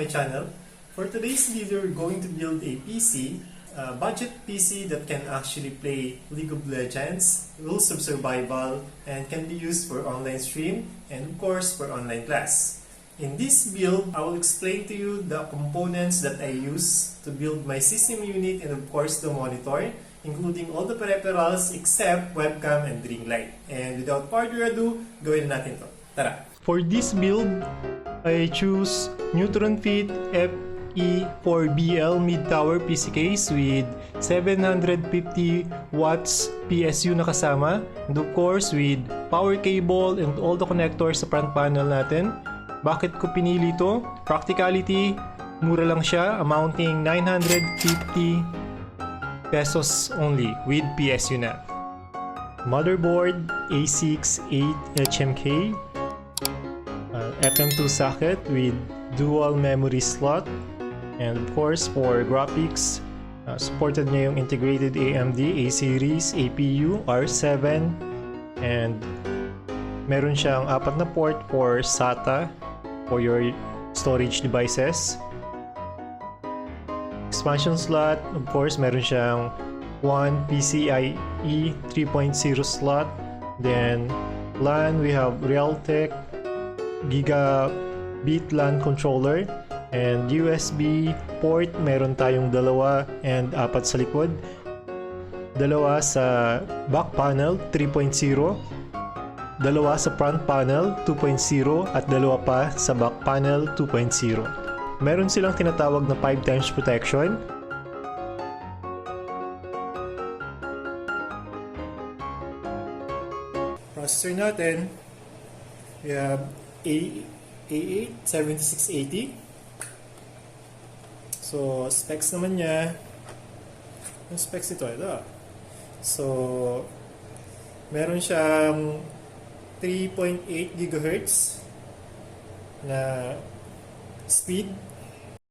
my channel. For today's video, we're going to build a PC, a budget PC that can actually play League of Legends, rules of survival, and can be used for online stream and of course for online class. In this build, I will explain to you the components that I use to build my system unit and of course the monitor, including all the peripherals except webcam and ring light. And without further ado, gawin natin to. Tara! For this build, I choose Neutron Fit FE4BL mid-tower PC case with 750 watts PSU na kasama, and of course with power cable and all the connectors sa front panel natin. Bakit ko pinili ito? Practicality, mura lang siya, amounting 950 pesos only with PSU na. Motherboard A6 8HMK, FM2 socket with dual memory slot, and of course for graphics, supported niya yung integrated AMD A-series APU R7, and meron siyang 4 na port for SATA for your storage devices. Expansion slot, of course, meron siyang 1 PCIe 3.0 slot. Then LAN, we have Realtek Gigabit LAN controller, and USB port, meron tayong 2 and 4 sa likod. 2 sa back panel 3.0, 2 sa front panel 2.0, at 2 pa sa back panel 2.0. Meron silang tinatawag na 5 times protection. Processor natin, we have A8 7680. So specs naman niya, yung specs ito. So meron siyang 3.8 GHz na speed,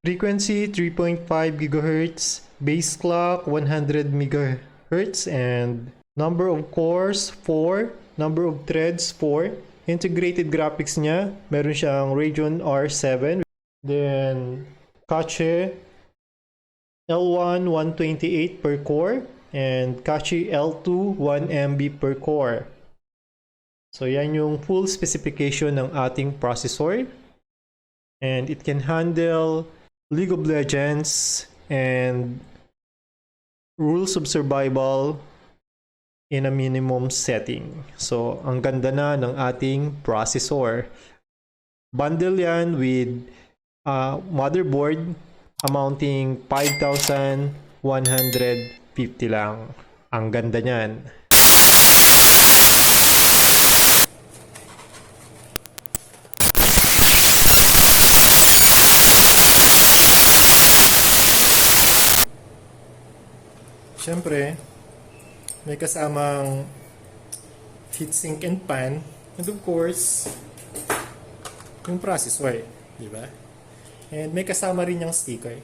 frequency 3.5 GHz, base clock 100 MHz, and number of cores 4, number of threads 4. Integrated graphics niya, meron siyang Radeon R7, then cache L1 128 per core, and cache L2 1 MB per core. So yan yung full specification ng ating processor, and it can handle League of Legends and rules of survival in a minimum setting. So ang ganda na ng ating processor. Bundle yan with motherboard amounting 5,150 lang. Ang ganda niyan. Siyempre, may kasamang heatsink and fan, and of course yung processor, di ba? And may kasama rin yung sticker.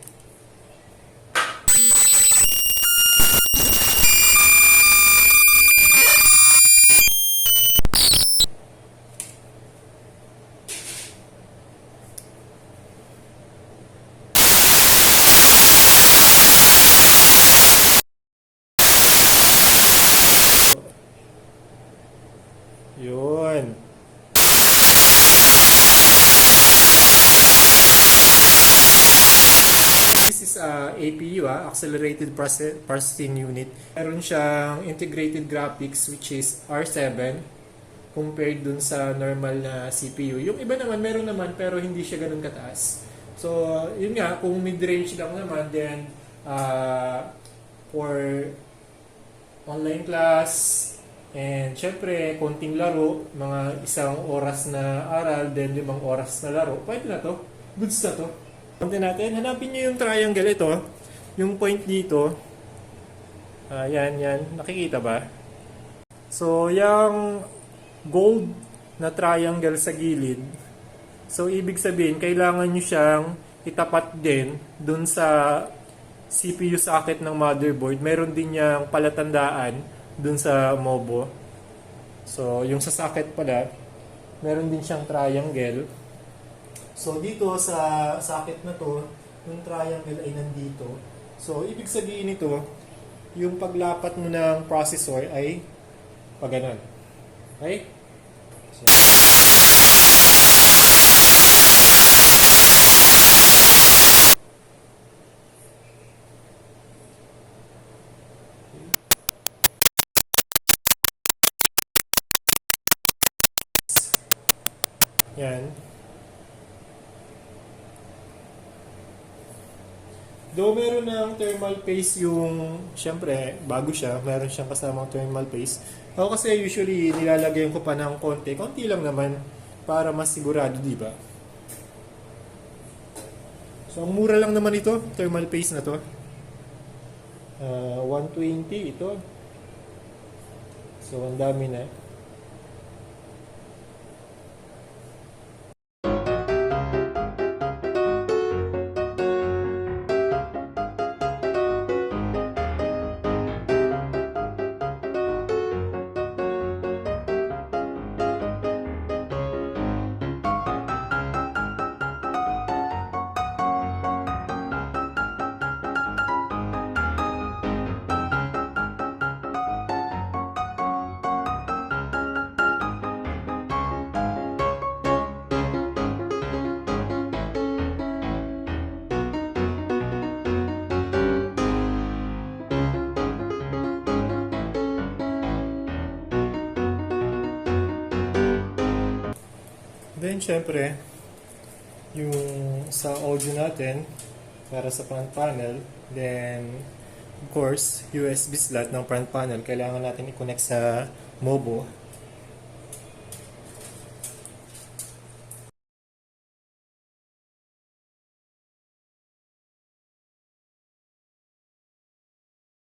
Yun. This is APU, Accelerated Processing Unit. Meron siyang integrated graphics which is R7 compared dun sa normal na CPU. Yung iba naman, meron naman pero hindi siya ganun kataas. So, yun nga, kung mid-range lang naman, then for online class, and syempre, konting laro, mga 1 oras na aral, then 5 oras na laro. Pwede na to. Goods na to. Punta natin. Hanapin nyo yung triangle ito. Yung point dito. Yan. Nakikita ba? So, yung gold na triangle sa gilid. So, ibig sabihin, kailangan nyo siyang itapat din dun sa CPU socket ng motherboard. Meron din niyang palatandaan dun sa MOBO. So, yung sa socket pala, meron din siyang triangle. So dito sa socket na to, yung triangle ay nandito. So ibig sabihin nito, yung paglapat mo ng processor ay pag ganun. Okay? So, yan. Though meron ng thermal paste yung, syempre, bago siya, meron siyang kasamang thermal paste. Ako kasi usually nilalagay ko pa ng konti lang naman para mas sigurado, di ba? So, ang mura lang naman ito, thermal paste na to. 120 ito. So, ang dami na. Then, syempre, yung sa audio natin, para sa front panel, then, of course, USB slot ng front panel, kailangan natin i-connect sa MOBO.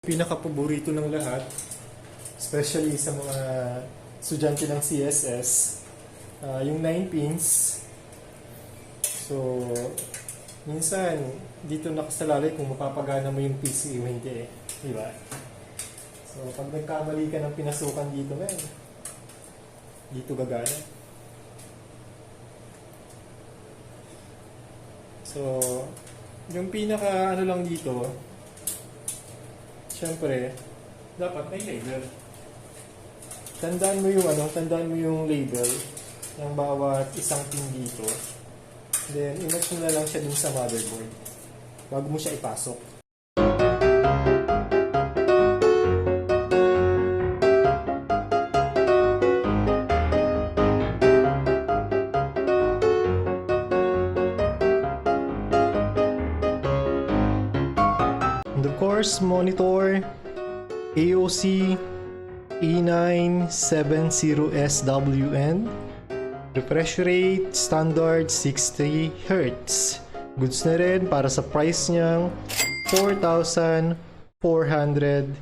Pinaka-paborito ng lahat, especially sa mga estudyante ng CSS, yung 9 pins. So, minsan, dito nakasalalay kung mapapagana mo yung PC o hindi eh. Diba? So, pag nagkamali ka ng pinasukan dito, dito gagana. So, yung pinaka ano lang dito, syempre, dapat may label. Tandaan mo yung label ng bawat isang pin dito. Then, i-match mo na lang siya dun sa motherboard bago mo siya ipasok. And of course, monitor AOC E970SWN. Refresh rate, standard 60 Hz. Goods na rin para sa price niyang 4,499.